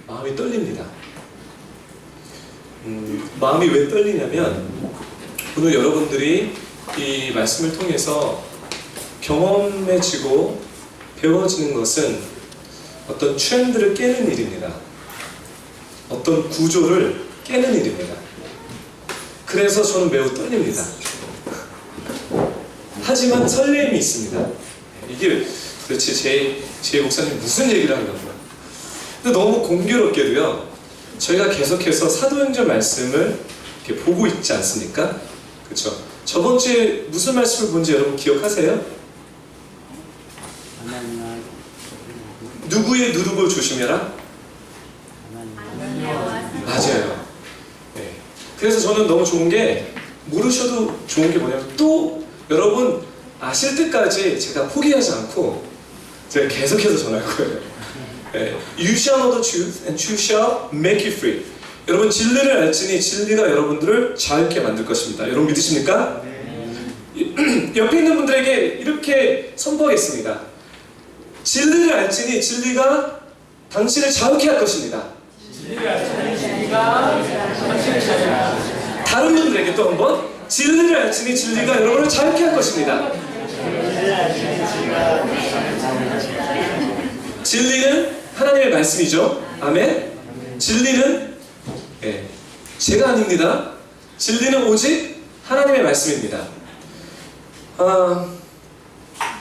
마음이 떨립니다. 마음이 왜 떨리냐면 오늘 여러분들이 이 말씀을 통해서 경험해지고 배워지는 것은 어떤 트렌드를 깨는 일입니다. 어떤 구조를 깨는 일입니다. 그래서 저는 매우 떨립니다. 하지만 설렘이 있습니다. 이게 도대체 제 목사님 무슨 얘기를 하는 건가? 근데 너무 공교롭게도요, 저희가 계속해서 사도행전 말씀을 이렇게 보고 있지 않습니까? 그렇죠? 저번 주에 무슨 말씀을 본지 여러분 기억하세요? 누구의 누룩을 조심해라? 맞아요. 네. 그래서 저는 너무 좋은 게, 모르셔도 좋은 게 뭐냐면, 또 여러분 아실 때까지 제가 포기하지 않고 제가 계속해서 전할 거예요. 네. You shall know the truth and truth shall make you free. 여러분 진리를 알지니 진리가 여러분들을 자유케 만들 것입니다. 여러분 믿으십니까? 네. 옆에 있는 분들에게 이렇게 선포하겠습니다. 진리를 알지니 진리가 당신을 자유케 할 것입니다. 다른 분들에게 또 한번, 진리를 알지니 진리가 여러분을 자유케 할 것입니다. 진리는 하나님의 말씀이죠. 아멘. 진리는 제가 아닙니다. 진리는 오직 하나님의 말씀입니다.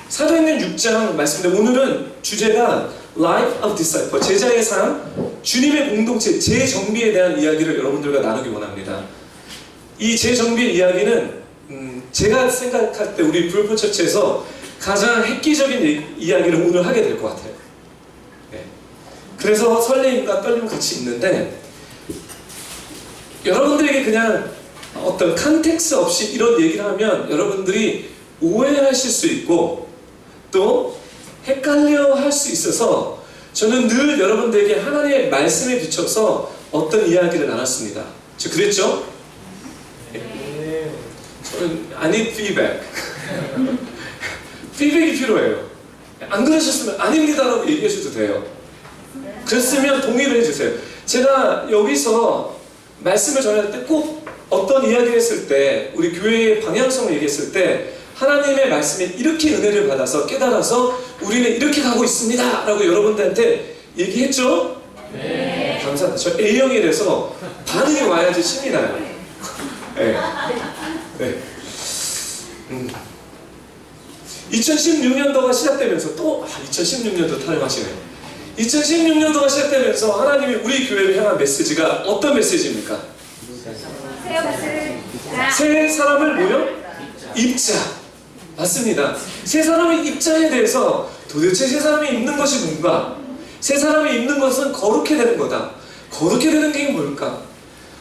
사도행전 6장 말씀인데, 오늘은 주제가 Life of Disciple, 제자의 삶, 주님의 공동체, 재정비에 대한 이야기를 여러분들과 나누기 원합니다. 이 재정비의 이야기는 제가 생각할 때 우리 불포처치에서 가장 획기적인 이야기를 오늘 하게 될 것 같아요. 네. 그래서 설레임과 떨림 같이 있는데, 여러분들에게 그냥 어떤 컨텍스트 없이 이런 얘기를 하면 여러분들이 오해하실 수 있고 또 헷갈려 할 수 있어서, 저는 늘 여러분들에게 하나님의 말씀에 비춰서 어떤 이야기를 나눴습니다. 저 그랬죠? 네. 저는 I need feedback. 피드백이 필요해요. 안 그러셨으면 아닙니다라고 얘기하셔도 돼요. 그랬으면 동의를 해주세요. 제가 여기서 말씀을 전할 때 꼭 어떤 이야기를 했을 때, 우리 교회의 방향성을 얘기했을 때, 하나님의 말씀에 이렇게 은혜를 받아서 깨달아서 우리는 이렇게 가고 있습니다 라고 여러분들한테 얘기했죠? 네. 감사합니다. 저 A형이라서 반응이 와야지 신이 나요. 네. 네. 2016년도가 시작되면서 또 2016년도 타령하시네요. 2016년도가 시작되면서 하나님이 우리 교회를 향한 메시지가 어떤 메시지입니까? 새 사람을 뭐요? 입자. 맞습니다. 새 사람의 입자에 대해서 도대체 새 사람이 입는 것이 뭔가? 새 사람이 입는 것은 거룩해 되는 거다. 거룩해 되는 게 뭘까?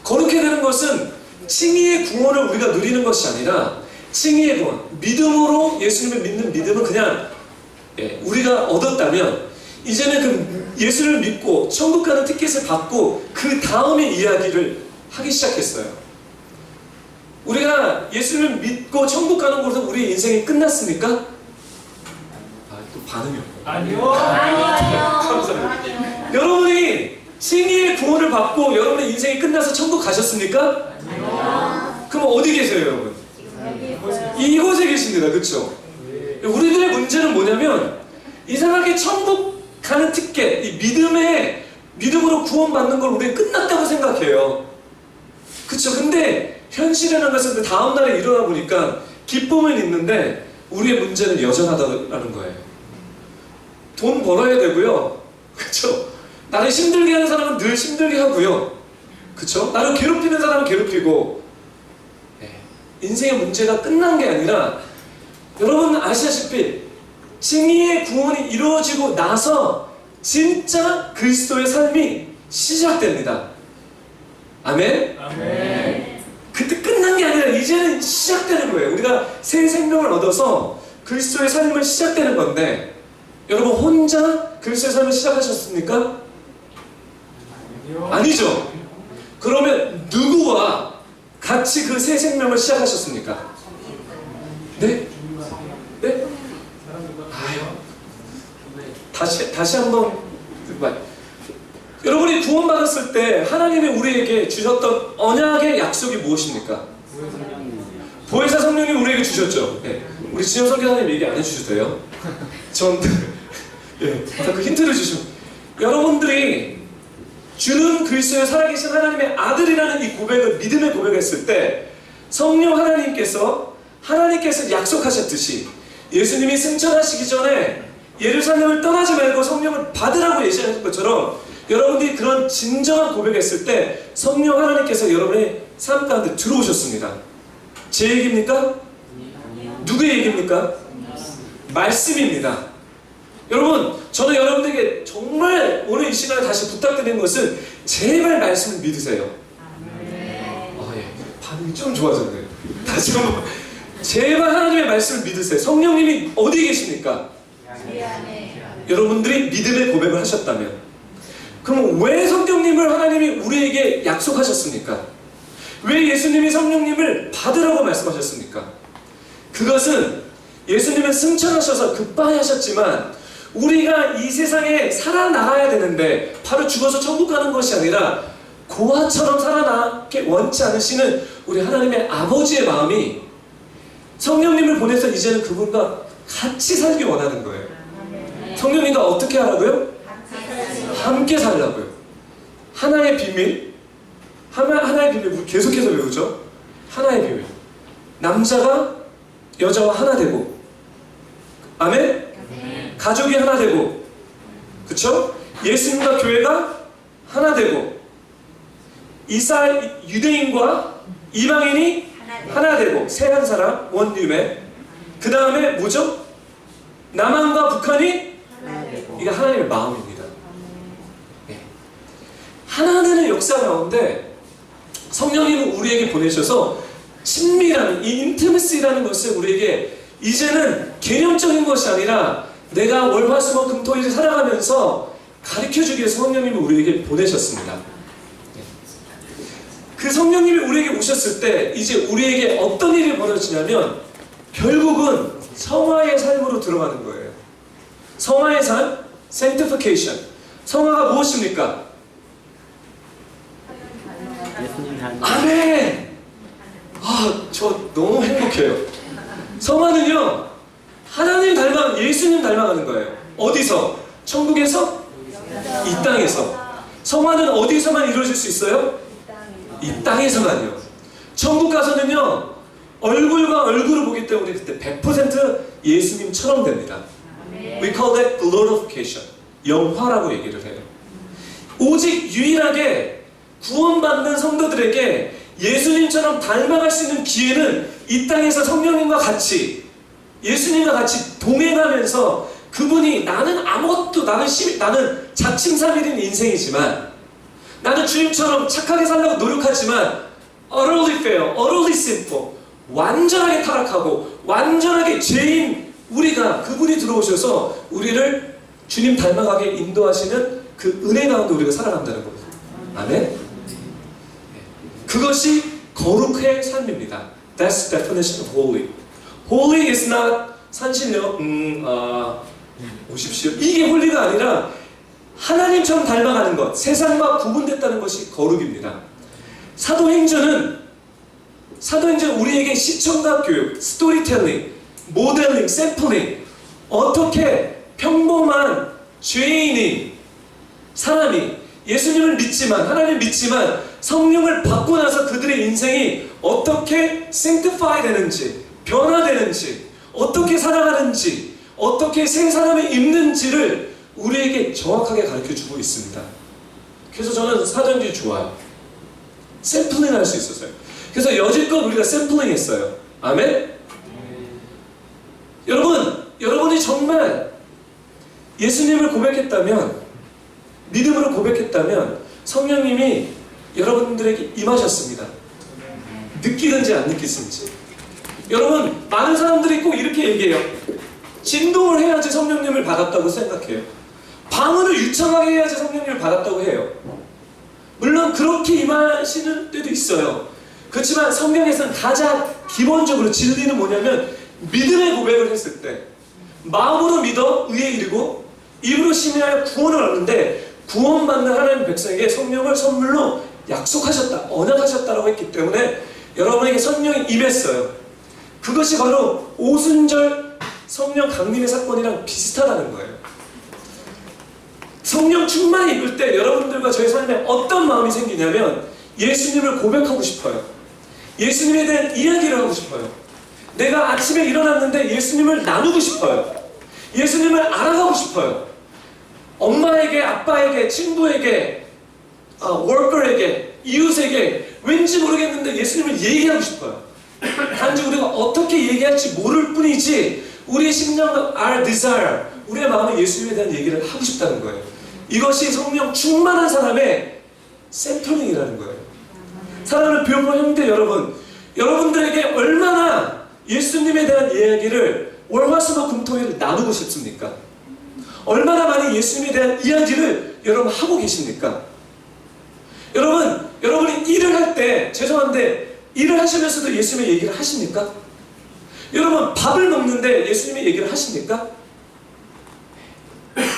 거룩해 되는 것은 칭의의 구원을 우리가 누리는 것이 아니라, 칭의의 구원, 믿음으로 예수님을 믿는 믿음은 그냥 우리가 얻었다면, 이제는 그 예수를 믿고 천국 가는 티켓을 받고 그 다음의 이야기를 하기 시작했어요. 우리가 예수를 믿고 천국 가는 곳에서 우리의 인생이 끝났습니까? 또 반응이 없고. 아니요. 감사합니다. 여러분이 칭의의 구원을 받고 여러분의 인생이 끝나서 천국 가셨습니까? 아니요. 그럼 어디 계세요, 여러분? 이곳에 계십니다. 그렇죠? 우리들의 문제는 뭐냐면, 이상하게 천국 가는 티켓, 이 믿음으로 구원받는 걸 우리는 끝났다고 생각해요. 그렇죠? 근데 현실이라는 것은 그 다음날에 일어나 보니까 기쁨은 있는데 우리의 문제는 여전하다는 거예요. 돈 벌어야 되고요. 그렇죠? 나를 힘들게 하는 사람은 늘 힘들게 하고요. 그렇죠? 나를 괴롭히는 사람은 괴롭히고. 인생의 문제가 끝난 게 아니라, 여러분 아시다시피 칭의의 구원이 이루어지고 나서 진짜 그리스도의 삶이 시작됩니다. 아멘? 아멘. 그때 끝난 게 아니라 이제는 시작되는 거예요. 우리가 새 생명을 얻어서 그리스도의 삶을 시작되는 건데, 여러분 혼자 그리스도의 삶을 시작하셨습니까? 아니죠. 그러면 누구와 같이 그 새 생명을 시작하셨습니까? 네? 네? 아유. 다시 한번 여러분이 구원받았을 때 하나님이 우리에게 주셨던 언약의 약속이 무엇입니까? 보혜사 성령님 우리에게 주셨죠. 네. 우리 진영 선교사님 얘기 안 해주셔도 돼요. 전 예, 그 힌트를 주시면 여러분들이 주는 그리스도의 살아계신 하나님의 아들이라는 이 고백을 믿음의 고백했을 때 성령 하나님께서 약속하셨듯이 예수님이 승천하시기 전에 예루살렘을 떠나지 말고 성령을 받으라고 예시하신 것처럼 여러분들이 그런 진정한 고백했을 때 성령 하나님께서 여러분의 삶 가운데 들어오셨습니다. 제 얘기입니까? 누구의 얘기입니까? 말씀입니다. 여러분, 저는 여러분들에게 정말 오늘 이 시간에 다시 부탁드리는 것은 제발 말씀을 믿으세요. 예. 반응이 좀 좋아졌네요. 다시 한번. 제발 하나님의 말씀을 믿으세요. 성령님이 어디 계십니까? 여러분들이 믿음의 고백을 하셨다면 그럼 왜 성령님을 하나님이 우리에게 약속하셨습니까? 왜 예수님이 성령님을 받으라고 말씀하셨습니까? 그것은 예수님은 승천하셔서 급하게 하셨지만 우리가 이 세상에 살아나가야 되는데 바로 죽어서 천국 가는 것이 아니라 고아처럼 살아나게 원치 않으시는 우리 하나님의 아버지의 마음이 성령님을 보내서 이제는 그분과 같이 살기 원하는 거예요. 성령님과 어떻게 하라고요? 함께 살라고요. 하나의 비밀, 하나의 비밀, 우리 계속해서 배우죠. 하나의 비밀. 남자가 여자와 하나 되고, 아멘? 가족이 하나 되고, 그쵸? 예수님과 교회가 하나 되고, 유대인과 이방인이 하나 되고, 새 한 사람, 원유매. 그 다음에 뭐죠? 남한과 북한이 이게 하나님의 마음입니다. 네. 하나 되는 역사 가운데 성령님은 우리에게 보내셔서 친밀한 이 인티머시라는 것을 우리에게 이제는 개념적인 것이 아니라 내가 월화수목 금토일을 살아가면서 가르쳐주기 위해서 성령님을 우리에게 보내셨습니다. 네. 그 성령님이 우리에게 오셨을 때 이제 우리에게 어떤 일이 벌어지냐면 결국은 성화의 삶으로 들어가는 거예요. 성화의 삶, sanctification. 성화가 무엇입니까? 아멘! 저 너무 행복해요. 성화는요, 하나님 예수님 닮아가는 거예요. 어디서? 천국에서? 이 땅에서. 성화는 어디서만 이루어질 수 있어요? 이 땅에서만요. 천국 가서는요, 얼굴과 얼굴을 보기 때문에 그때 100% 예수님처럼 됩니다. We call that glorification. 영화라고 얘기를 해요. 오직 유일하게 구원받는 성도들에게 예수님처럼 닮아갈 수 있는 기회는 이 땅에서 성령님과 같이 예수님과 같이 동행하면서 그분이 나는 아무것도 나는 작심삼일인 인생이지만 나는 주님처럼 착하게 살려고 노력하지만 utterly fail, utterly sinful 완전하게 타락하고 완전하게 죄인 우리가 그분이 들어오셔서 우리를 주님 닮아가게 인도하시는 그 은혜 가운데 우리가 살아간다는 겁니다. 아멘? 그것이 거룩의 삶입니다. That's the definition of holy. Holy is not 산신령 오십시오. 이게 홀리가 아니라 하나님처럼 닮아가는 것, 세상과 구분됐다는 것이 거룩입니다. 사도행전은 우리에게 시청각 교육, 스토리텔링, 모델링, 샘플링 어떻게 평범한 죄인인 사람이 예수님을 믿지만 하나님을 믿지만 성령을 받고 나서 그들의 인생이 어떻게 sanctify 되는지 변화되는지 어떻게 살아가는지 어떻게 새 사람이 입는지를 우리에게 정확하게 가르쳐주고 있습니다. 그래서 저는 사도행전이 좋아요. 샘플링 할 수 있었어요. 그래서 여지껏 우리가 샘플링 했어요. 아멘? 여러분이 정말 예수님을 고백했다면 믿음으로 고백했다면 성령님이 여러분들에게 임하셨습니다. 느끼든지 안 느끼든지. 여러분 많은 사람들이 꼭 이렇게 얘기해요. 진동을 해야지 성령님을 받았다고 생각해요. 방언을 유창하게 해야지 성령님을 받았다고 해요. 물론 그렇게 임하시는 때도 있어요. 그렇지만 성경에서는 가장 기본적으로 진리는 뭐냐면 믿음의 고백을 했을 때 마음으로 믿어 의에 이르고 입으로 신뢰하여 구원을 얻는데 구원받는 하나님 백성에게 성령을 선물로 약속하셨다, 언약하셨다라고 했기 때문에 여러분에게 성령이 임했어요. 그것이 바로 오순절 성령 강림의 사건이랑 비슷하다는 거예요. 성령 충만이 입을 때 여러분들과 저희 삶에 어떤 마음이 생기냐면 예수님을 고백하고 싶어요. 예수님에 대한 이야기를 하고 싶어요. 내가 아침에 일어났는데 예수님을 나누고 싶어요. 예수님을 알아가고 싶어요. 엄마에게, 아빠에게, 친구에게, 워커에게, 이웃에게 왠지 모르겠는데 예수님을 얘기하고 싶어요. 단지 우리가 어떻게 얘기할지 모를 뿐이지 우리의 심령, our desire, 우리의 마음은 예수님에 대한 얘기를 하고 싶다는 거예요. 이것이 성령 충만한 사람의 샘플링이라는 거예요. 사랑하는 뷰어포 형제 여러분, 여러분들에게 얼마나 예수님에 대한 이야기를 월화수목금토일을 나누고 싶습니까? 얼마나 많이 예수님에 대한 이야기를 여러분 하고 계십니까? 여러분이 일을 할 때, 죄송한데 일을 하시면서도 예수님의 얘기를 하십니까? 여러분 밥을 먹는데 예수님의 얘기를 하십니까?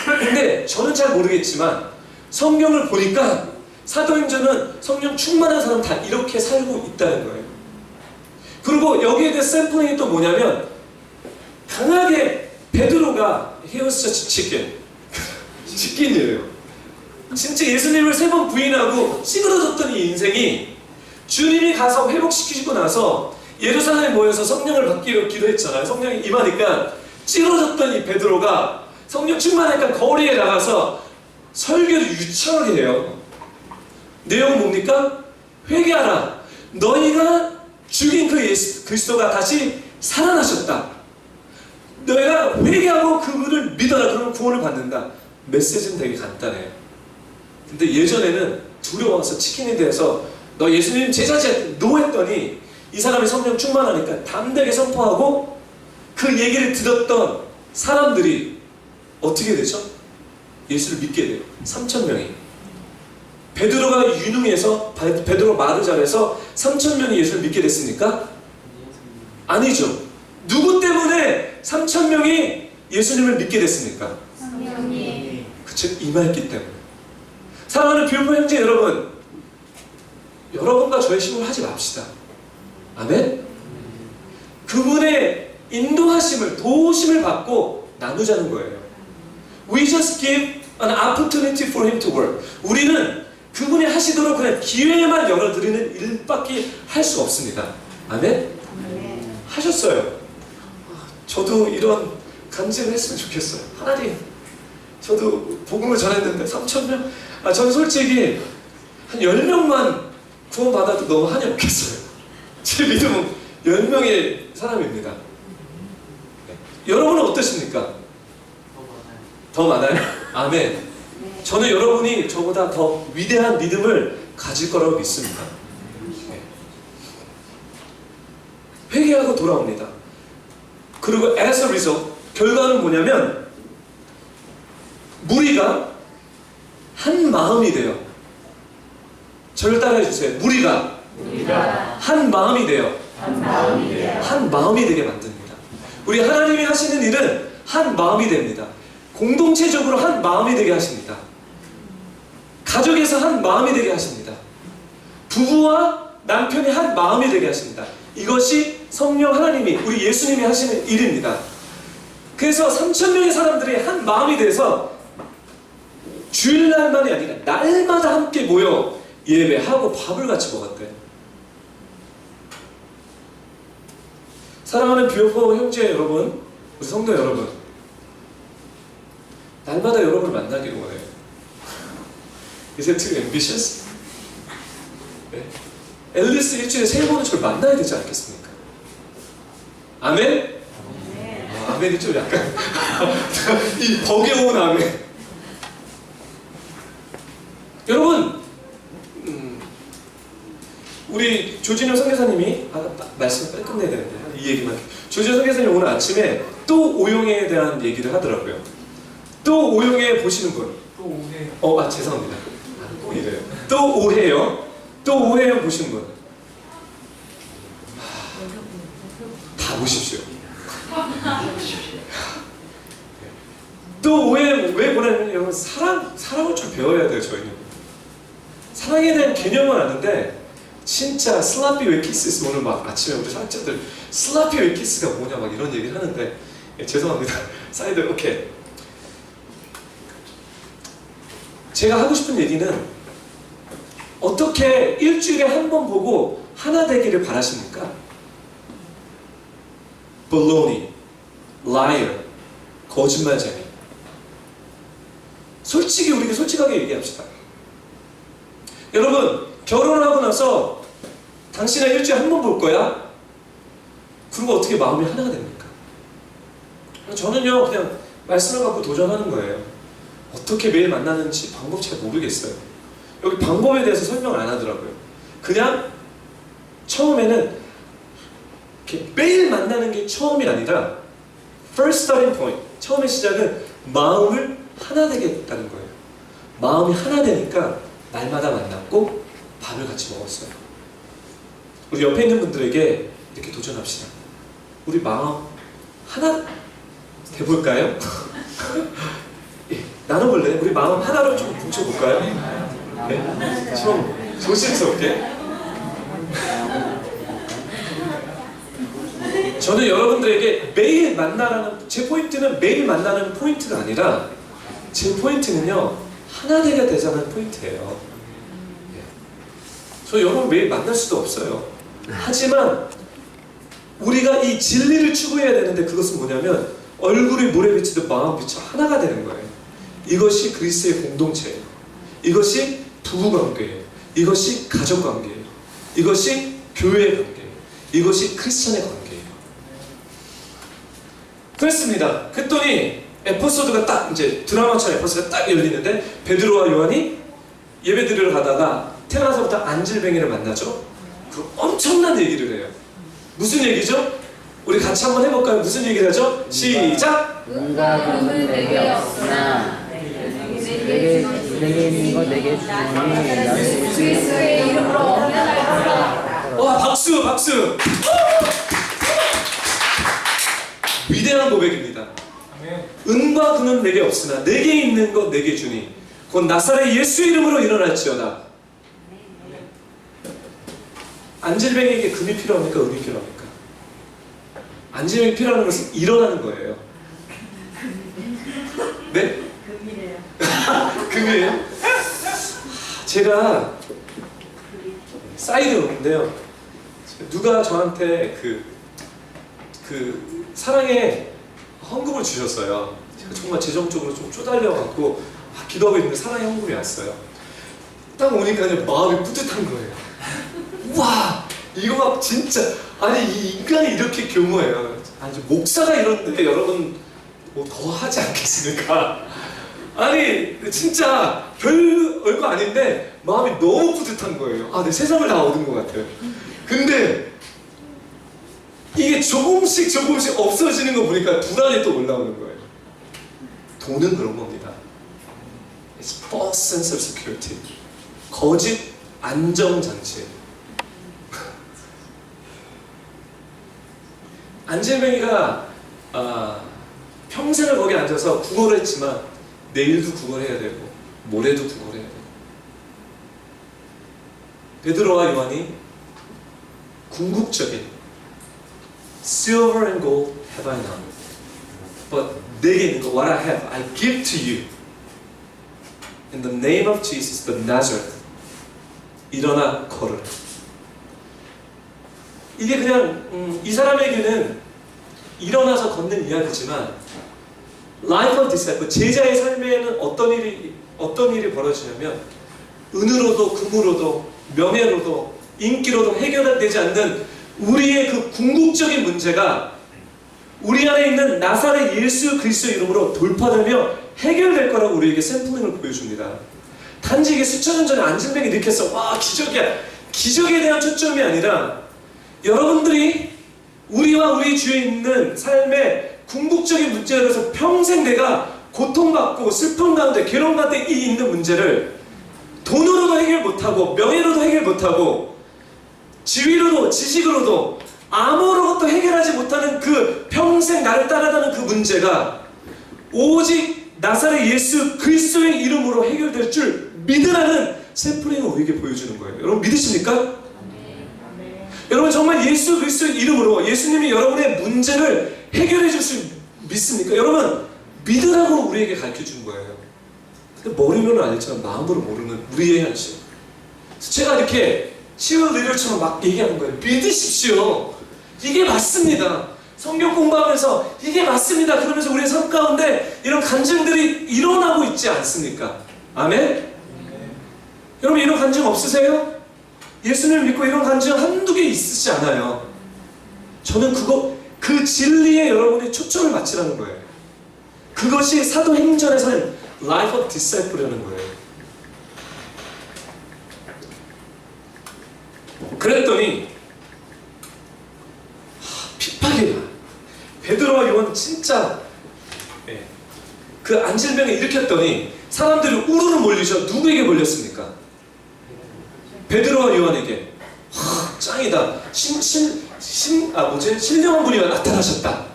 근데 저는 잘 모르겠지만 성경을 보니까 사도행전은 성령 충만한 사람 다 이렇게 살고 있다는 거예요. 그리고 여기에 대해 샘플링이 또 뭐냐면 강하게 베드로가 He was such a chicken. 치킨이에요. 진짜 예수님을 3번 부인하고 찌그러졌던 이 인생이 주님이 가서 회복시키시고 나서 예루살렘에 모여서 성령을 받기로 기도했잖아요. 성령이 임하니까 찌그러졌던 이 베드로가 성령 충만하니까 거리에 나가서 설교를 유창하게 해요. 내용은 뭡니까? 회개하라. 너희가 죽인 그 예수 그리스도가 다시 살아나셨다. 너희가 회개하고 그분을 믿어라. 그러면 구원을 받는다. 메시지는 되게 간단해요. 근데 예전에는 두려워서 치킨에 대해서 너 예수님 제자지 노했더니 이 사람이 성령 충만하니까 담대하게 선포하고 그 얘기를 들었던 사람들이 어떻게 되죠? 예수를 믿게 돼요. 3,000명이. 베드로가 유능해서 베드로 말을 잘해서 3,000명이 예수를 믿게 됐습니까? 아니죠. 누구 때문에 3,000명이 예수님을 믿게 됐습니까? 성령님. 그쵸? 임하였기 때문에. 사랑하는 뷰어포 형제 여러분, 여러분과 저의 힘을 하지 맙시다. 아멘? 그분의 인도하심을, 도우심을 받고 나누자는 거예요. We just give an opportunity for him to work. 우리는 그분이 하시도록 그냥 기회만 열어드리는 일밖에 할 수 없습니다. 아멘? 하셨어요. 저도 이런 간증을 했으면 좋겠어요. 하나님, 저도 복음을 전했는데 3,000명? 저는 솔직히 한 10명만 구원받아도 너무 한이 없겠어요. 제 믿음은 10명의 사람입니다. 네. 여러분은 어떠십니까? 더 많아요? 아멘. 저는 여러분이 저보다 더 위대한 믿음을 가질 거라고 믿습니다. 네. 회개하고 돌아옵니다. 그리고 as a result, 결과는 뭐냐면 무리가 한 마음이 돼요. 저를 따라해 주세요. 무리가 한 마음이 돼요. 한 마음이 되게 만듭니다. 우리 하나님이 하시는 일은 한 마음이 됩니다. 공동체적으로 한 마음이 되게 하십니다. 가족에서 한 마음이 되게 하십니다. 부부와 남편이 한 마음이 되게 하십니다. 이것이 성령 하나님이, 우리 예수님이 하시는 일입니다. 그래서 3,000명의 사람들이 한 마음이 돼서 주일날만이 아니라 날마다 함께 모여 예배하고 밥을 같이 먹었대요. 사랑하는 뷰어포 형제 여러분, 우리 성도 여러분, 날마다 여러분을 만나기를 원해요. Is it too ambitious? 네. 앨리스 일주일에 3번은 저를 만나야 되지 않겠습니까? 아멘? 아멘이 좀 약간 이 버겨운 아멘. 여러분, 우리 조진영 선교사님이 말씀을 빨리 끝내야 되는데 이 얘기만. 조진영 선교사님 오늘 아침에 또 오용에 대한 얘기를 하더라고요. 또 오용에 보시는 분. 또 오해. 죄송합니다. 또 이래요. 또 오해요. 또 오해요 보시는 분. 다 보십시오. 또 또 왜 보내냐면 여러분 사랑을 좀 배워야 돼요. 저희는 사랑에 대한 개념은 아는데 진짜 슬라피 왜 키스 오늘 막 아침에 우리 사학자들 슬라피 왜 키스가 뭐냐 막 이런 얘기를 하는데 죄송합니다. 사이드 오케이. 제가 하고 싶은 얘기는 어떻게 일주일에 한 번 보고 하나 되기를 바라십니까? baloney, liar, 거짓말쟁이. 솔직히 우리가 솔직하게 얘기합시다. 여러분 결혼을 하고 나서 당신은 일주일에 한 번 볼 거야? 그리고 어떻게 마음이 하나가 됩니까? 저는요 그냥 말씀을 갖고 도전하는 거예요. 어떻게 매일 만나는지 방법 잘 모르겠어요. 여기 방법에 대해서 설명을 안 하더라고요. 그냥 처음에는 이렇게 매일 만나는 게 처음이 아니라 first starting point, 처음의 시작은 마음을 하나 되게 했다는 거예요. 마음이 하나 되니까 날마다 만났고 밥을 같이 먹었어요. 우리 옆에 있는 분들에게 이렇게 도전합시다. 우리 마음 하나 돼볼까요? 예, 나눠볼래요? 우리 마음 하나로 좀 뭉쳐볼까요? 네? 좀 조심스럽게. 저는 여러분들에게 매일 만나라는, 제 포인트는 매일 만나는 포인트가 아니라 제 포인트는요 하나 되게 되자는 포인트예요. 저 여러분 매일 만날 수도 없어요. 하지만 우리가 이 진리를 추구해야 되는데 그것은 뭐냐면 얼굴이 물에 비치듯 마음 비쳐 하나가 되는 거예요. 이것이 그리스도의 공동체예요. 이것이 부부관계예요. 이것이 가족관계예요. 이것이 교회의 관계예요. 이것이 크리스천의 관계예요. 그랬습니다. 그랬더니 에피소드가 딱 이제 드라마처럼 에피소드가 딱 열리는데 베드로와 요한이 예배드리러 가다가 태어나서부터 안질뱅이를 만나죠. 그 엄청난 얘기를 해요. 무슨 얘기죠? 우리 같이 한번 해볼까요? 무슨 얘기를 하죠? 시작! 은과 금은 내게 없으나 내게 있는 거 내게 주니 예수 그리스도의 이름으로 언약하노라. 와 박수 박수! 위대한 고백입니다. 은과 금은 내게 없으나 내게 있는 것 내게 주니 곧 나사렛 예수 이름으로 일어날지어다. 안질뱅이에게 금이 필요합니까? 은이 필요합니까? 안질뱅이 필요한 것은 일어나는 거예요. 네? 금이래요. 금이에요? 제가 사이드인데요. 누가 저한테 그 사랑의 헌금을 주셨어요. 제가 정말 재정적으로 좀 쪼달려갖고 기도하고 있는데 사랑의 헌금이 왔어요. 딱 오니까 마음이 뿌듯한 거예요. 와 이거 막 진짜 아니 이 인간이 이렇게 교묘해요. 아니 목사가 이런데 여러분 뭐 더 하지 않겠습니까? 아니 진짜 별 얼굴 아닌데 마음이 너무 뿌듯한 거예요. 아, 내 세상을 다 얻은 것 같아요. 근데 이게 조금씩 없어지는 거 보니까 불안이 또 올라오는 거예요. 돈은 그런 겁니다. It's false sense of security. 거짓 안정장치. 안질뱅이가 평생을 거기 앉아서 구걸을 했지만 내일도 구걸해야 되고 모레도 구걸해야 되고 베드로와 요한이 궁극적인 Silver and gold have I none, but 내게 있는 거 what I have I give to you in the name of Jesus the Nazareth. 일어나 걸으라. 이게 그냥 이 사람에게는 일어나서 걷는 이야기지만 Life of Disciple, 제자의 삶에는 어떤 일이 벌어지냐면 은으로도 금으로도 명예로도 인기로도 해결되지 않는 우리의 그 궁극적인 문제가 우리 안에 있는 나사렛 예수 그리스도 이름으로 돌파되며 해결될 거라고 우리에게 샘플링을 보여줍니다. 단지 이게 수천 년 전에 안진뱅이 느꼈어. 와 기적이야. 기적에 대한 초점이 아니라 여러분들이 우리와 우리 주위에 있는 삶의 궁극적인 문제에 대해서 평생 내가 고통받고 슬픔 가운데 괴로움 가운데 있는 문제를 돈으로도 해결 못하고 명예로도 해결 못하고 지위로도 지식으로도 아무것도 해결하지 못하는 그 평생 나를 따라가는 그 문제가 오직 나사렛 예수 그리스도의 이름으로 해결될 줄 믿으라는 샘플링을 우리에게 보여주는 거예요. 여러분 믿으십니까? 여러분 정말 예수 그리스도의 이름으로 예수님이 여러분의 문제를 해결해 줄 수 믿습니까? 여러분 믿으라고 우리에게 가르쳐 주는 거예요. 근데 머리로는 알지만 마음으로 모르는 우리의 현실. 제가 이렇게 치유리더처럼 막 얘기하는 거예요. 믿으십시오. 이게 맞습니다. 성경 공부하면서 이게 맞습니다. 그러면서 우리의 삶 가운데 이런 간증들이 일어나고 있지 않습니까? 아멘? 여러분 이런 간증 없으세요? 예수님을 믿고 이런 간증 한두 개 있으시지 않아요. 저는 그 진리에 여러분이 초점을 맞추라는 거예요. 그것이 사도행전에서는 Life of Disciple이라는 거예요. 그랬더니 핍박이야. 베드로와 요한 진짜 그 안질병을 일으켰더니 사람들이 우르르 몰리셔. 누구에게 몰렸습니까? 베드로와 요한에게. 짱이다. 신령한 분이 나타나셨다.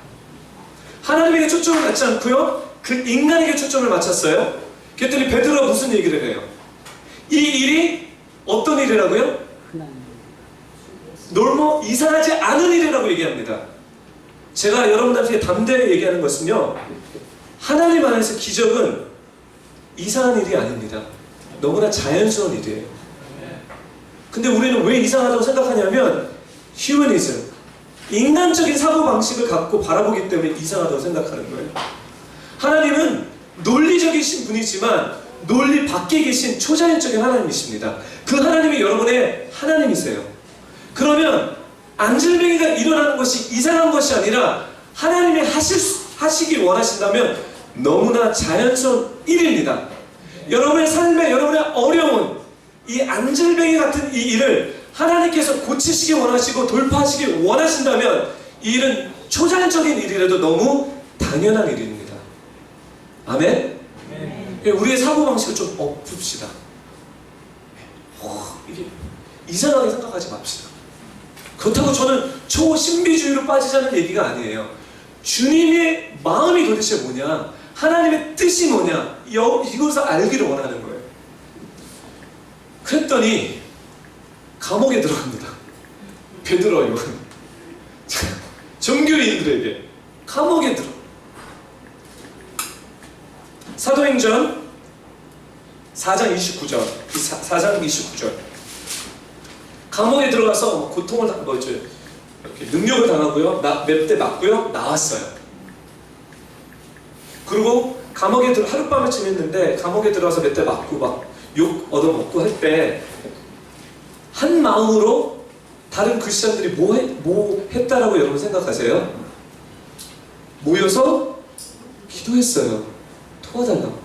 하나님에게 초점을 맞지 않고요 그 인간에게 초점을 맞췄어요. 그랬더니 베드로가 무슨 얘기를 해요? 이 일이 어떤 일이라고요? 놀모 이상하지 않은 일이라고 얘기합니다. 제가 여러분들한테 담대히 얘기하는 것은요, 하나님 안에서 기적은 이상한 일이 아닙니다. 너무나 자연스러운 일이에요. 근데 우리는 왜 이상하다고 생각하냐면 휴머니즘, 인간적인 사고방식을 갖고 바라보기 때문에 이상하다고 생각하는 거예요. 하나님은 논리적이신 분이지만 논리 밖에 계신 초자연적인 하나님이십니다. 그 하나님이 여러분의 하나님이세요. 그러면 안질병이가 일어나는 것이 이상한 것이 아니라 하나님이 하시길 원하신다면 너무나 자연스러운 일입니다. 여러분의 삶에 여러분의 어려운 이 안질병이 같은 이 일을 하나님께서 고치시기 원하시고 돌파하시기 원하신다면 이 일은 초자연적인 일이라도 너무 당연한 일입니다. 아멘? 우리의 사고방식을 좀 엎읍시다. 이게 이상하게 생각하지 맙시다. 그렇다고 저는 초신비주의로 빠지자는 얘기가 아니에요. 주님의 마음이 도대체 뭐냐, 하나님의 뜻이 뭐냐, 이것을 알기를 원하는 거예요. 그랬더니 감옥에 들어갑니다. 베드로와 요한. 종교인들에게 감옥에 들어. 사도행전 4장 29절, 4장 29절. 감옥에 들어가서 고통을 이렇게 능력을 당하고요, 몇 대 맞고요, 나왔어요. 그리고 감옥에 하룻밤을 지냈는데 감옥에 들어가서 몇 대 맞고 막 욕 얻어먹고 할 때 한 마음으로 다른 크리스천들이 뭐 했다라고 여러분 생각하세요? 모여서 기도했어요. 도와달라고.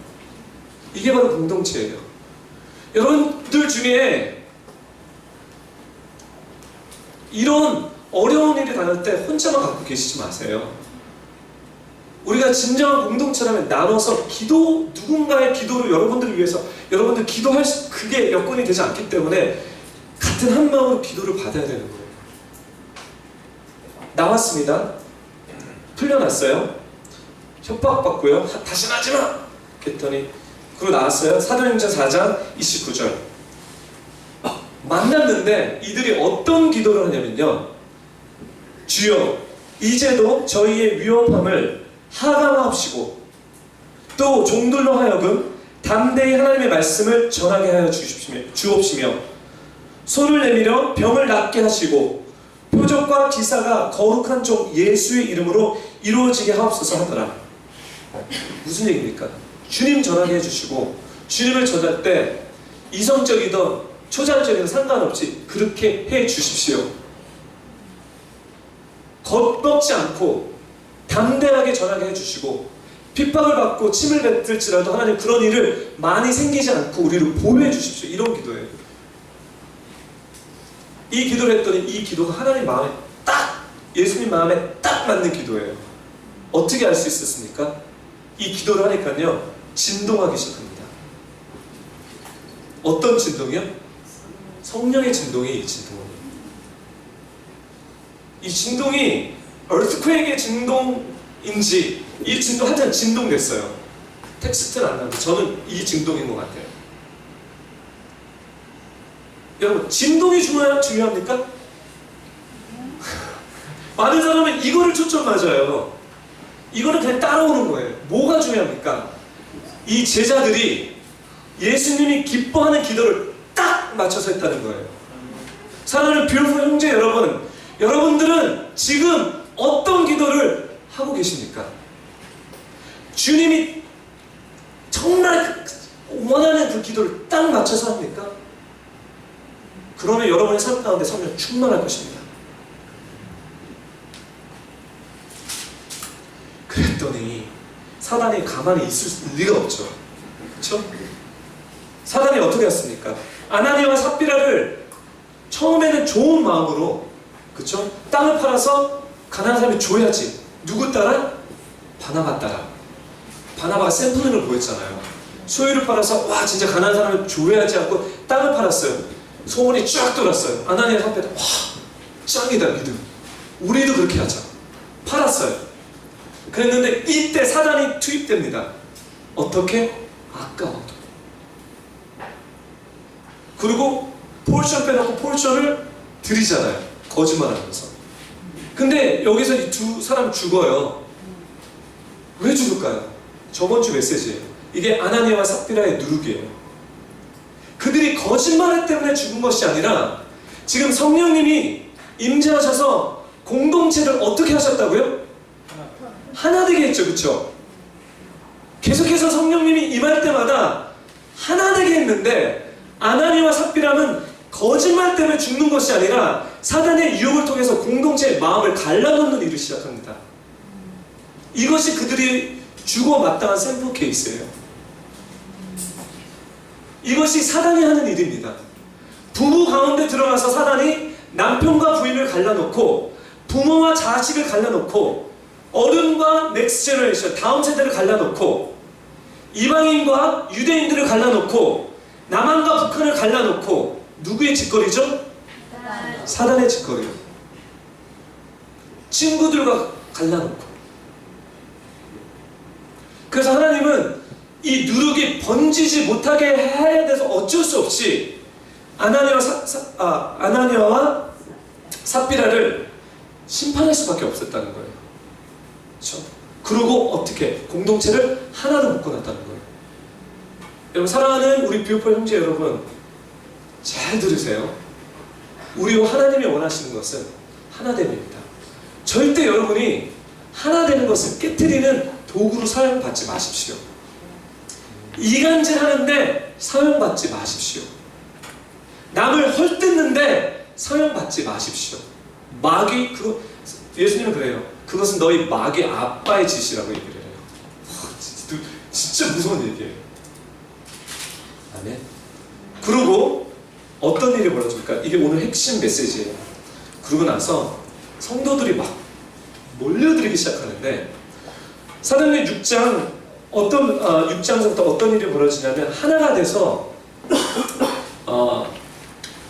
이게 바로 공동체예요. 여러분들 중에 이런 어려운 일이 당할 때 혼자만 갖고 계시지 마세요. 우리가 진정한 공동체라면 나눠서 누군가의 기도를 여러분들을 위해서 여러분들 기도할 그게 여건이 되지 않기 때문에 같은 한 마음으로 기도를 받아야 되는 거예요. 나왔습니다. 풀려났어요. 협박받고요. 다시는 하지마! 그랬더니 그리고 나왔어요. 사도행전 4장 29절. 만났는데 이들이 어떤 기도를 하냐면요, 주여 이제도 저희의 위험함을 하감하옵시고 또 종들로 하여금 담대히 하나님의 말씀을 전하게 하여 주옵시며 손을 내밀어 병을 낫게 하시고 표적과 기사가 거룩한 종 예수의 이름으로 이루어지게 하옵소서 하더라. 무슨 얘기입니까? 주님 전하게 해주시고 주님을 전할 때 이성적이든 초자연적이든 상관없이 그렇게 해 주십시오. 겁먹지 않고 담대하게 전하게 해주시고 핍박을 받고 침을 뱉을지라도 하나님 그런 일을 많이 생기지 않고 우리를 보호해 주십시오. 이런 기도예요. 이 기도를 했더니 이 기도가 하나님 마음에 예수님 마음에 딱 맞는 기도예요. 어떻게 알 수 있었습니까? 이 기도를 하니까요 진동하기 시작합니다. 어떤 진동이요? 성령의 진동이 진동합니다. 이 진동이 earthquake의 진동인지 이 진동 하여튼 진동됐어요. 텍스트는 안 나오는데 저는 이 진동인 것 같아요. 여러분, 진동이 중요합니까? 많은 사람은 이거를 초점 맞아요. 이거는 그냥 따라오는 거예요. 뭐가 중요합니까? 이 제자들이 예수님이 기뻐하는 기도를 딱 맞춰서 했다는 거예요. 사랑하는 뷰티풀 형제 여러분, 여러분들은 지금 어떤 기도를 하고 계십니까? 주님이 정말 원하는 그 기도를 딱 맞춰서 합니까? 그러면 여러분의 삶 가운데 성령 충만할 것입니다. 그랬더니 사단이 가만히 있을 리가 없죠. 그렇죠? 사단이 어떻게 했습니까? 아나니아와 삽비라를 처음에는 좋은 마음으로, 그렇죠? 땅을 팔아서 가난한 사람이 줘야지. 누구 따라? 바나바 따라. 바나바가 샘플링을 보였잖아요. 소유를 팔아서 와 진짜 가난한 사람을 줘야지 하고 땅을 팔았어요. 소문이 쫙 돌았어요. 아나니아 삽비라, 와 짱이다 믿음. 우리도 그렇게 하자. 팔았어요. 그랬는데 이때 사단이 투입됩니다. 어떻게? 아까워도. 그리고 포르션 빼놓고 포르션을 드리잖아요. 거짓말하면서. 근데 여기서 이 두 사람 죽어요. 왜 죽을까요? 저번 주 메시지예요. 이게 아나니아와 삽비라의 누룩이에요. 그들이 거짓말 때문에 죽은 것이 아니라 지금 성령님이 임재하셔서 공동체를 어떻게 하셨다고요? 하나 되게 했죠. 그렇죠? 계속해서 성령님이 임할 때마다 하나 되게 했는데 아나니아와 삽비라는 거짓말 때문에 죽는 것이 아니라 사단의 유혹을 통해서 공동체의 마음을 갈라놓는 일을 시작합니다. 이것이 그들이 주고 마땅한 샘플 케이스예요. 이것이 사단이 하는 일입니다. 부부 가운데 들어가서 사단이 남편과 부인을 갈라놓고 부모와 자식을 갈라놓고 어른과 넥스트 제너레이션 다음 세대를 갈라놓고 이방인과 유대인들을 갈라놓고 남한과 북한을 갈라놓고 누구의 짓거리죠? 사단의 짓거리요. 친구들과 갈라놓고. 그래서 하나님은 이 누룩이 번지지 못하게 해야 돼서 어쩔 수 없이 아나니아와 삽비라를 심판할 수밖에 없었다는 거예요. 그렇죠? 그리고 어떻게 공동체를 하나로 묶어놨다는 거예요. 여러분 사랑하는 우리 뷰티풀 형제 여러분, 잘 들으세요. 우리와 하나님이 원하시는 것은 하나됨입니다. 절대 여러분이 하나되는 것을 깨트리는 도구로 사용받지 마십시오. 이간질하는데 사용받지 마십시오. 남을 헐뜯는데 사용받지 마십시오. 마귀, 예수님은 그래요. 그것은 너희 마귀 아빠의 짓이라고 얘기를 해요. 진짜 무서운 얘기예요. 아멘. 그리고 어떤 일이 벌어질까? 이게 오늘 핵심 메시지예요. 그러고 나서 성도들이 막 몰려들기 시작하는데 사도행전 6장 6장서부터 어떤 일이 벌어지냐면 하나가 돼서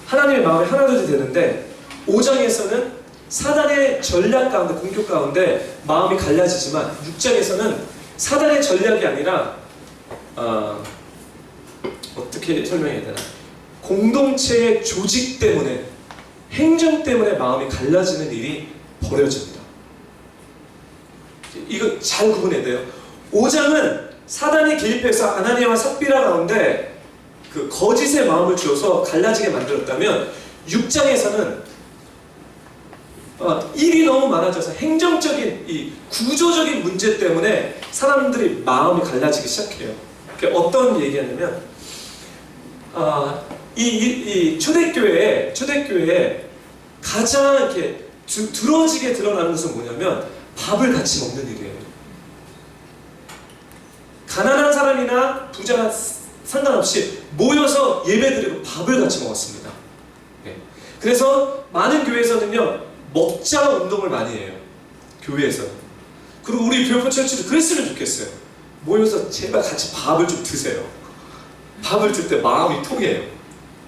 하나님의 마음이 하나도 되는데 5장에서는 사단의 전략 가운데 공격 가운데 마음이 갈라지지만 6장에서는 사단의 전략이 아니라 어떻게 설명해야 되나? 공동체의 조직 때문에 행정 때문에 마음이 갈라지는 일이 벌어집니다. 이거 잘 구분해야 돼요. 5장은 사단이 개입해서 아나니아와 삽비라 가운데 그 거짓의 마음을 주어서 갈라지게 만들었다면 6장에서는 일이 너무 많아져서 행정적인 이 구조적인 문제 때문에 사람들이 마음이 갈라지기 시작해요. 어떤 얘기하냐면 이 초대교회에 가장 이렇게 두러지게 드러나는 것은 뭐냐면 밥을 같이 먹는 일이에요. 가난한 사람이나 부자나 상관없이 모여서 예배드리고 밥을 같이 먹었습니다. 네. 그래서 많은 교회에서는요 먹자 운동을 많이 해요. 교회에서. 그리고 우리 뷰티풀 철치도 그랬으면 좋겠어요. 모여서 제발 같이 밥을 좀 드세요. 밥을 들 때 마음이 통해요.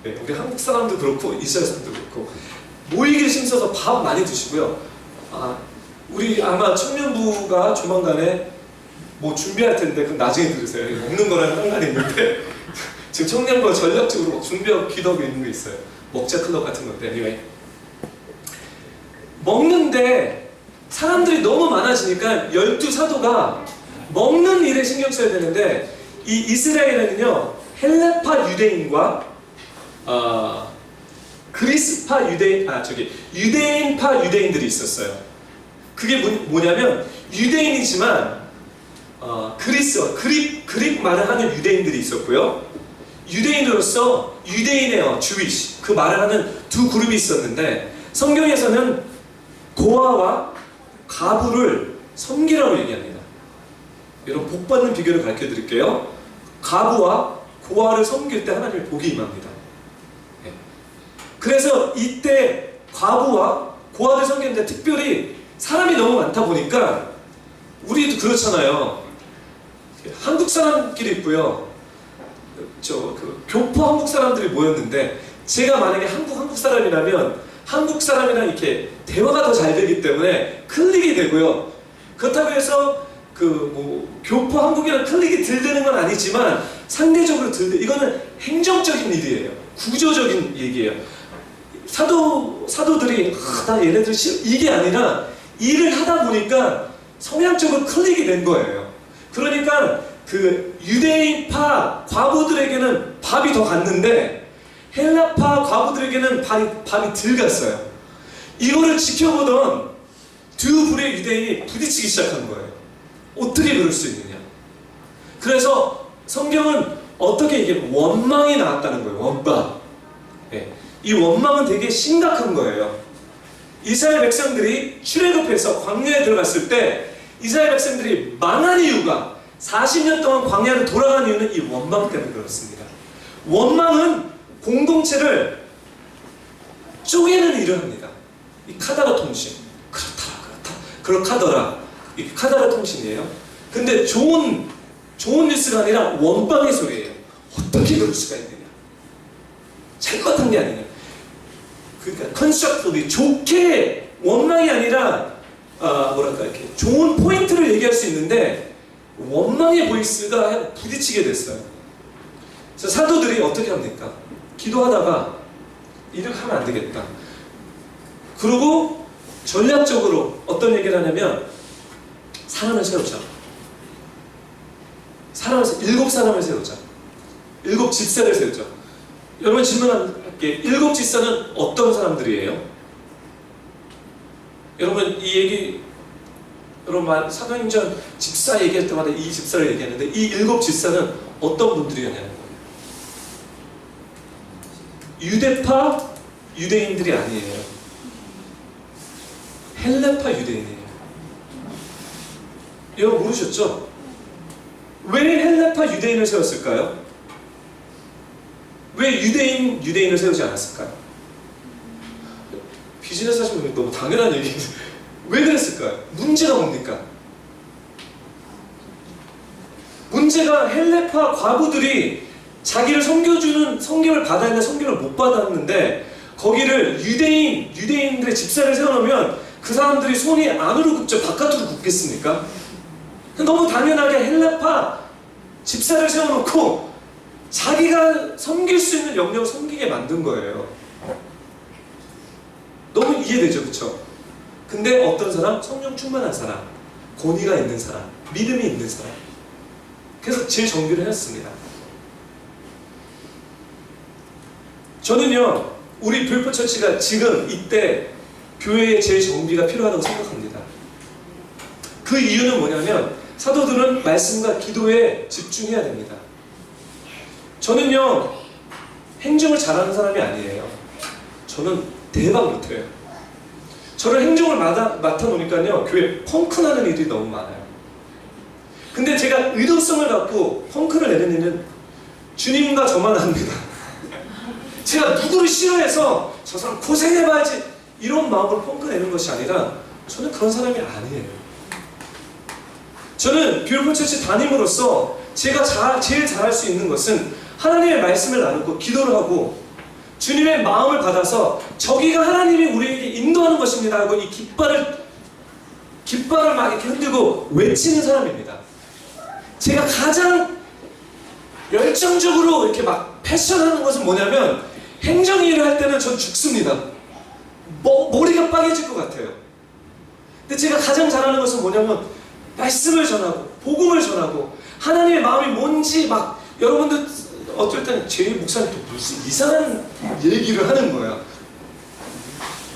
네. 우리 한국 사람도 그렇고 이스라엘 사람도 그렇고 모이기 힘써서 밥 많이 드시고요. 우리 아마 청년부가 조만간에 뭐 준비할 텐데 그럼 나중에 들으세요. 먹는 거랑 상관이 있는데 지금 청년부 전략적으로 준비하고 기도하고 있는 게 있어요. 먹자 클럽 같은 건데 anyway. 먹는데 사람들이 너무 많아지니까 12사도가 먹는 일에 신경 써야 되는데 이 이스라엘에는요 헬레파 유대인과 그리스파 유대인 유대인파 유대인들이 있었어요. 그게 뭐냐면 유대인이지만 그릭 말을 하는 유대인들이 있었고요. 유대인으로서 유대인의 주위시 그 말을 하는 두 그룹이 있었는데 성경에서는 고아와 가부를 섬기라고 얘기합니다. 여러분 복 받는 비결을 가르쳐 드릴게요. 가부와 고아를 섬길 때 하나님의 복이 임합니다. 네. 그래서 이때 가부와 고아를 섬기는데 특별히 사람이 너무 많다 보니까 우리도 그렇잖아요. 한국 사람끼리 있고요. 교포 한국 사람들이 모였는데 제가 만약에 한국 사람이라면 한국 사람이랑 이렇게 대화가 더 잘 되기 때문에 클릭이 되고요. 그렇다고 해서 교포 한국이랑 클릭이 덜 되는 건 아니지만 상대적으로 덜 돼. 이거는 행정적인 일이에요. 구조적인 얘기예요. 사도들이 나 얘네들 이게 아니라 일을 하다 보니까 성향적으로 클릭이 된 거예요. 그러니까 그 유대인파 과부들에게는 밥이 더 갔는데 헬라파 과부들에게는 밥이 덜 갔어요. 이거를 지켜보던 두 불의 유대인이 부딪히기 시작한 거예요. 어떻게 그럴 수 있느냐. 그래서 성경은 어떻게 이게 원망이 나왔다는 거예요. 원망. 네. 이 원망은 되게 심각한 거예요. 이스라엘 백성들이 출애굽해서 광야에 들어갔을 때 이스라엘 백성들이 망한 이유가 40년 동안 광야를 돌아간 이유는 이 원망 때문에 그렇습니다. 원망은 공동체를 쪼개는 일을 합니다. 이 카다라 통신. 그렇다더라. 이 카다라 통신이에요. 근데 좋은 뉴스가 아니라 원망의 소리예요. 어떻게 그럴 수가 있느냐. 잘못한 게 아니냐. 그러니까 컨스트럭티브리 좋게 원망이 아니라 이렇게 좋은 포인트를 얘기할 수 있는데 원망의 보이스가 부딪히게 됐어요. 그래서 사도들이 어떻게 합니까? 기도하다가 이렇게 하면 안 되겠다. 그리고 전략적으로 어떤 얘기를 하냐면 사람을 세우자. 7사람을 세우자. 7집사를 세우자. 여러분 질문할게. 7집사는 어떤 사람들이에요? 여러분 이 얘기 여러분 사도행전 집사 얘기할 때마다 이 집사를 얘기하는데 이 7집사는 어떤 분들이었냐는 거예요. 유대파 유대인들이 아니에요. 헬레파 유대인이에요. 여러분 모르셨죠? 왜 헬레파 유대인을 세웠을까요? 왜 유대인을 세우지 않았을까요? 비즈니스 하시는 분이 너무 당연한 얘기인데 왜 그랬을까요? 문제가 뭡니까? 문제가 헬레파 과부들이 자기를 섬김을 받아야 하는데 섬김을 못 받았는데 거기를 유대인들의 집사를 세워놓으면 그 사람들이 손이 안으로 굽죠? 바깥으로 굽겠습니까? 너무 당연하게 헬레파 집사를 세워놓고 자기가 섬길 수 있는 영역을 섬기게 만든 거예요. 너무 이해되죠? 그쵸? 근데 어떤 사람? 성령 충만한 사람, 권위가 있는 사람, 믿음이 있는 사람. 그래서 제일 정비를 했습니다. 저는요, 우리 불포처치가 지금 이때 교회의 제일 정비가 필요하다고 생각합니다. 그 이유는 뭐냐면 사도들은 말씀과 기도에 집중해야 됩니다. 저는요, 행정을 잘하는 사람이 아니에요. 저는 대박 못해요. 저를 행정을 맡아놓으니까요, 교회 펑크 나는 일이 너무 많아요. 근데 제가 의도성을 갖고 펑크를 내는 일은 주님과 저만 합니다. 제가 누구를 싫어해서 저 사람 고생해봐야지 이런 마음으로 펑크 내는 것이 아니라 저는 그런 사람이 아니에요. 저는 뷰티풀 처치 담임으로서 제가 제일 잘할 수 있는 것은 하나님의 말씀을 나누고 기도를 하고 주님의 마음을 받아서 저기가 하나님이 우리에게 인도하는 것입니다 하고 이 깃발을 막 이렇게 흔들고 외치는 사람입니다. 제가 가장 열정적으로 이렇게 막 패션하는 것은 뭐냐면 행정 일을 할 때는 전 죽습니다. 머리가 빠개질 것 같아요. 근데 제가 가장 잘하는 것은 뭐냐면 말씀을 전하고 복음을 전하고 하나님의 마음이 뭔지 막 여러분들 어쩔 때는 제 목사님 또 무슨 이상한 얘기를 하는 거야.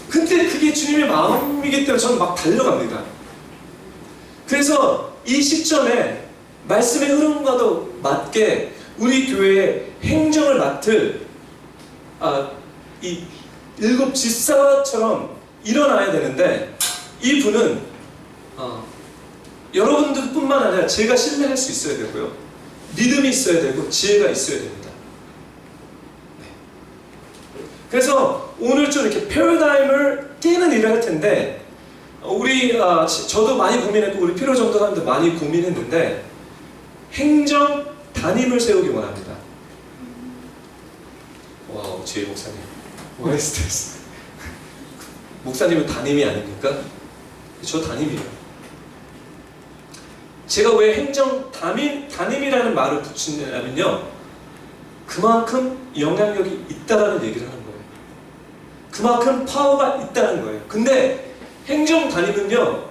근데 그게 주님의 마음이기 때문에 저는 막 달려갑니다. 그래서 이 시점에 말씀의 흐름과도 맞게 우리 교회의 행정을 맡을 이 7 집사처럼 일어나야 되는데 이 분은 여러분들뿐만 아니라 제가 신뢰할 수 있어야 되고요. 믿음이 있어야 되고 지혜가 있어야 됩니다. 네. 그래서 오늘 좀 이렇게 패러다임을 깨는 일을 할 텐데 저도 많이 고민했고 우리 필요 전도사님도 많이 고민했는데 행정 담임을 세우기 원합니다. 와우, 제 목사님. 왜 스트레스? 목사님은 담임이 아닙니까? 저 담임이에요. 제가 왜 행정 담임이라는 말을 붙이냐면요, 그만큼 영향력이 있다라는 얘기를 하는 거예요. 그만큼 파워가 있다는 거예요. 근데 행정 담임은요,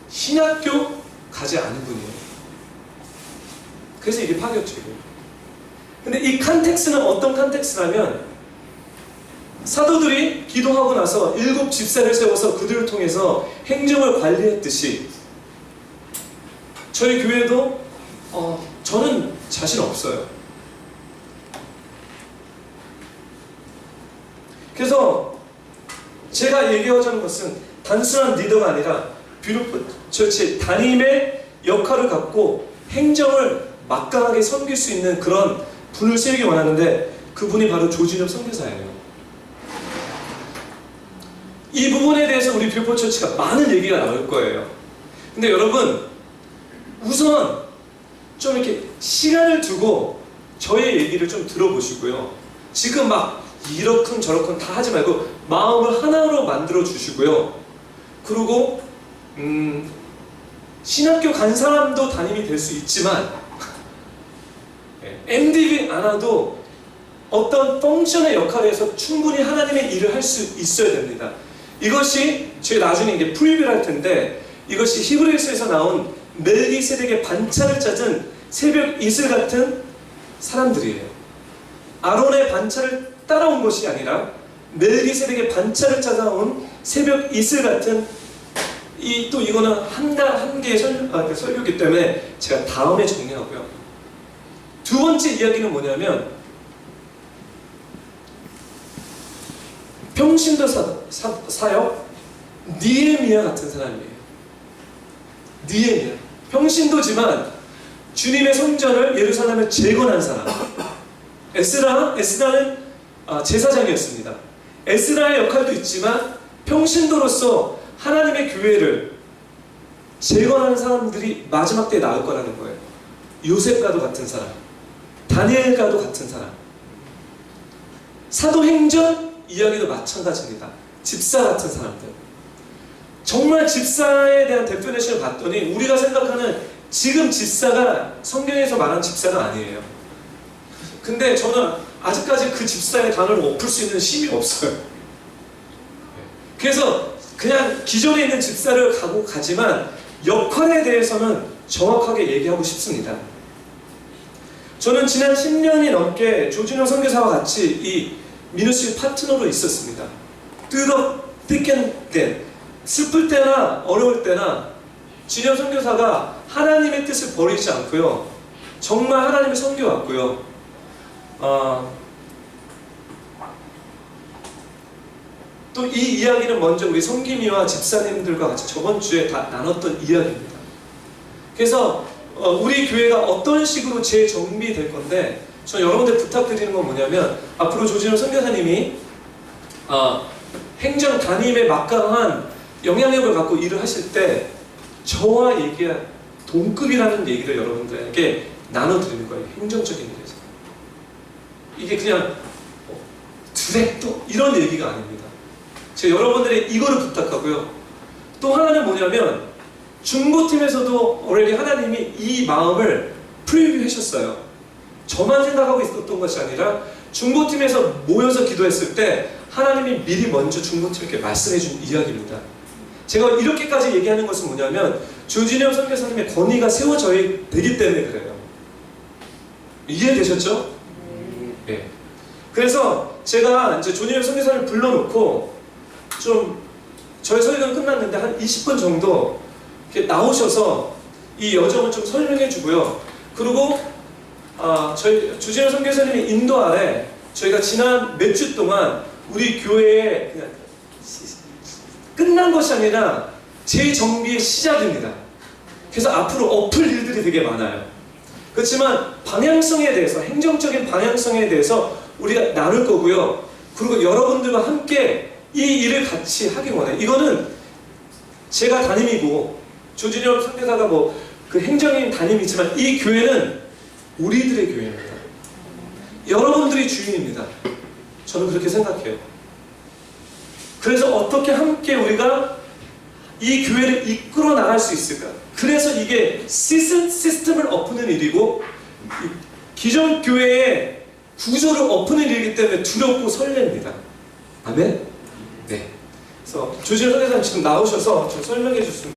신학교 가지 않은 분이에요. 그래서 이게 파격적이에요. 근데 이 컨텍스트는 어떤 컨텍스트냐면 사도들이 기도하고 나서 7 집사를 세워서 그들을 통해서 행정을 관리했듯이 저희 교회도 저는 자신 없어요. 그래서 제가 얘기하자는 것은 단순한 리더가 아니라 뷰티풀 처치 담임의 역할을 갖고 행정을 막강하게 섬길 수 있는 그런 분을 세우기 원하는데 그분이 바로 조진엽 선교사예요. 이 부분에 대해서 우리 뷰티풀 처치가 많은 얘기가 나올 거예요. 근데 여러분 우선 좀 이렇게 시간을 두고 저의 얘기를 좀 들어보시고요. 지금 막 이렇군 저렇군 다 하지 말고 마음을 하나로 만들어 주시고요. 그리고 신학교 간 사람도 담임이 될 수 있지만 MDB 안 와도 어떤 펑션의 역할에서 충분히 하나님의 일을 할 수 있어야 됩니다. 이것이 저희 나중에 이제 프리뷰를 할 텐데 이것이 히브리서에서 나온 멜기세덱의 반차를 찾은 새벽 이슬 같은 사람들이에요. 아론의 반차를 따라온 것이 아니라 멜기세덱의 반차를 찾아온 새벽 이슬 같은 이거는 한 개의 설교이기 때문에 제가 다음에 정리하고요. 두 번째 이야기는 뭐냐면 평신도 사역 니에미야 같은 사람이에요. 니에미야 평신도지만 주님의 성전을 예루살렘에 재건한 사람. 에스라는 제사장이었습니다. 에스라의 역할도 있지만 평신도로서 하나님의 교회를 재건하는 사람들이 마지막 때에 나올 거라는 거예요. 요셉과도 같은 사람, 다니엘과도 같은 사람. 사도행전 이야기도 마찬가지입니다. 집사 같은 사람들. 정말 집사에 대한 데피니션을 봤더니 우리가 생각하는 지금 집사가 성경에서 말하는 집사가 아니에요. 근데 저는 아직까지 그 집사의 단어를 엎을 수 있는 힘이 없어요. 그래서 그냥 기존에 있는 집사를 가지만 역할에 대해서는 정확하게 얘기하고 싶습니다. 저는 지난 10년이 넘게 조진영 선교사와 같이 이 미니스트리 파트너로 있었습니다. 뜨겁 된 슬플 때나 어려울 때나 진영 선교사가 하나님의 뜻을 버리지 않고요. 정말 하나님을 섬겨왔고요. 또 이 이야기는 먼저 우리 성김이와 집사님들과 같이 저번 주에 다 나눴던 이야기입니다. 그래서 우리 교회가 어떤 식으로 재정비될 건데 저 여러분들 부탁드리는 건 뭐냐면 앞으로 조진영 선교사님이 행정 담임의 막강한 영향력을 갖고 일을 하실 때 저와 얘기한 동급이라는 얘기를 여러분들에게 나눠드리는 거예요. 행정적인 일에서. 이게 그냥 디렉터 이런 얘기가 아닙니다. 제가 여러분들의 이거를 부탁하고요. 또 하나는 뭐냐면 중보팀에서도 already 하나님이 이 마음을 프리뷰하셨어요. 저만 생각하고 있었던 것이 아니라 중보팀에서 모여서 기도했을 때 하나님이 미리 먼저 중보팀에게 말씀해 준 이야기입니다. 제가 이렇게까지 얘기하는 것은 뭐냐면 조진영 선교사님의 권위가 세워져야 되기 때문에 그래요. 이해되셨죠? 네. 그래서 제가 이제 조진영 선교사님을 불러놓고 좀 저희 설교는 끝났는데 한 20분 정도 이렇게 나오셔서 이 여정을 좀 설명해 주고요. 그리고 저희 조진영 선교사님의 인도 아래 저희가 지난 몇 주 동안 우리 교회에 그냥 끝난 것이 아니라 재정비의 시작입니다. 그래서 앞으로 엎을 일들이 되게 많아요. 그렇지만 방향성에 대해서, 행정적인 방향성에 대해서 우리가 나눌 거고요. 그리고 여러분들과 함께 이 일을 같이 하기 원해요. 이거는 제가 담임이고 조진영 선교사가 뭐 그 행정인 담임이지만 이 교회는 우리들의 교회입니다. 여러분들이 주인입니다. 저는 그렇게 생각해요. 그래서 어떻게 함께 우리가 이 교회를 이끌어 나갈 수 있을까? 그래서 이게 시스템을 엎는 일이고 기존 교회의 구조를 엎는 일이기 때문에 두렵고 설렙니다. 아멘? 네. 그래서 조진영 선교사님 지금 나오셔서 좀 설명해 주셨습니다.